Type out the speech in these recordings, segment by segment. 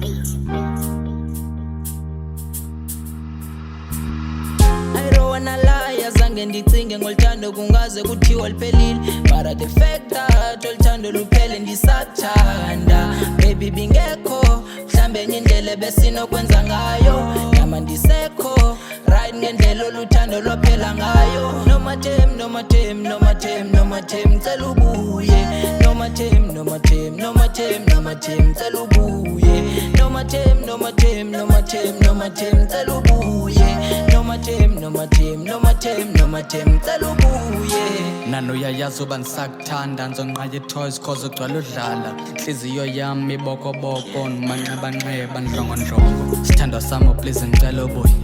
I don't wanna lie, azange ndicinge ngolthando kungaze kuthiwa liphelile. But the fact that olthando luphele ndisathanda. Baby bingekho mhlambe enye indlela besinokwenza ngayo. Nama ndisekho right ngendlela oluthando lwaphela ngayo. No matem, no matem, no matem, no matem, cela ubuye. No matem, no matem, no matem, no matem, cela ubuye. No matem, no matem, no matem, no matem, cela ubuye. No matem, no matem, no matem, no matem, cela ubuye. Nano yayazi uba ndisakuthanda nzonqaya toys cause ugcwala udlala nhliziyo yami bokoboko ndimanxebanxeba ndlongondlongo sithandwa samo please ngicela ubuye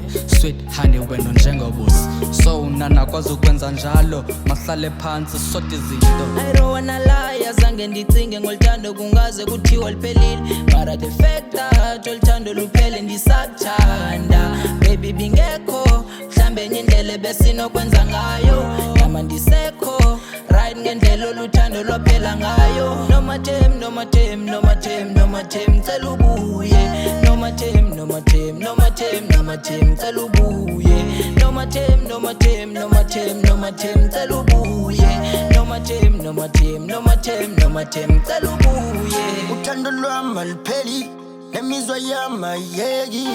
sweet honey wena njengobusi so nanakwazi ukwenza njalo mahlale phansi sote izinto. I don't wanna lie, azange ndicinge ngolthando kungaze kuthiwa liphelile. But the fact that olthando luphele ndisathanda. Baby bingekho mhlambe enye indlela besinokwenza ngayo. Nama ndisekho right ngendlela oluthando lwaphela ngayo. No matem, no matem, no matem, no matem, cela ubuye. No matem, no matem, no matem, no matem, cela ubuye. No matem, no matem, no matem, no matem, cela ubuye. No matem, no matem, no matem, no matem, cela ubuye. Uthando lwami alupheli nemizwa yami ayeki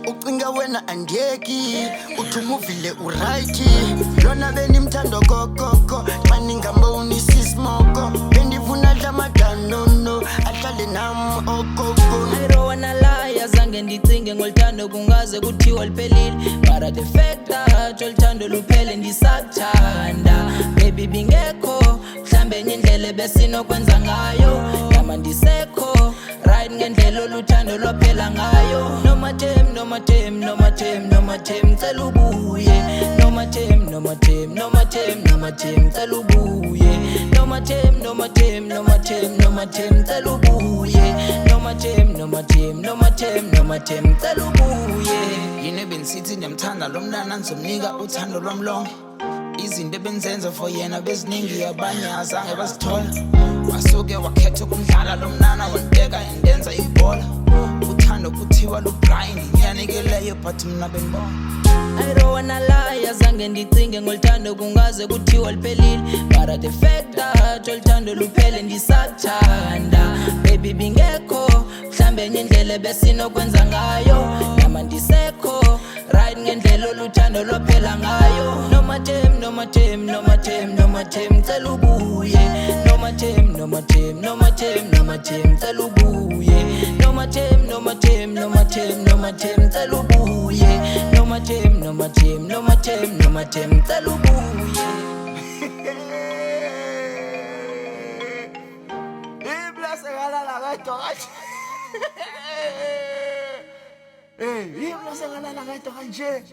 ucinga wena andiyeki uthi umuvile urighti lona benimthando kokoko xa ningamboni sismoko bendifuna dlamadanono ahlale nam okoko. I don't wanna lie, azange ndicinge ngolthando kungaze kuthiwa liphelile. But the fact that olthando luphele ndisathanda. Baby bingekho mhlambe enye indlela besinokwenza ngayo. Nama ndisekho right ngendlela oluthando lwaphela ngayo. No matem, no matem, no matem, no matem, cela ubuye. No matem, no matem, no matem, no matem, cela ubuye. No matem, no matem, no matem, no matem, cela ubuye. No matem, no matem, no matem, no matem, cela ubuye. Yini benisithi ndiyamthanda lo mntana nizomnika uthando lwamlonke izinto ebenzenza for yena beziningi abanye azange bazithola wasuke wakhetha ukumdlala lo mntana wandibeka endenza ibhola uthando kuthiwa lubrind ngiyanikeleyo but mna benibona. I don't wanna lie, azange ndicinge ngolthando kungaze kuthiwa liphelile. But the fact that olthando luphele ndisathanda. Baby bingekho mhlambe enye indlela besinokwenza ngayo. Nama ndisekho right ngendlela oluthando lwaphela ngayo. No matem, no matem, no matem, no matem, cela ubuye. No matem, no matem, no matem, no matem, cela ubuye. No matem, no matem, no matem, no matem, cela ubuye. No matem, no matem, no matem, no matem, cela ubuye. Iblase galala gaito kanje. Iblase galala gaito kanje.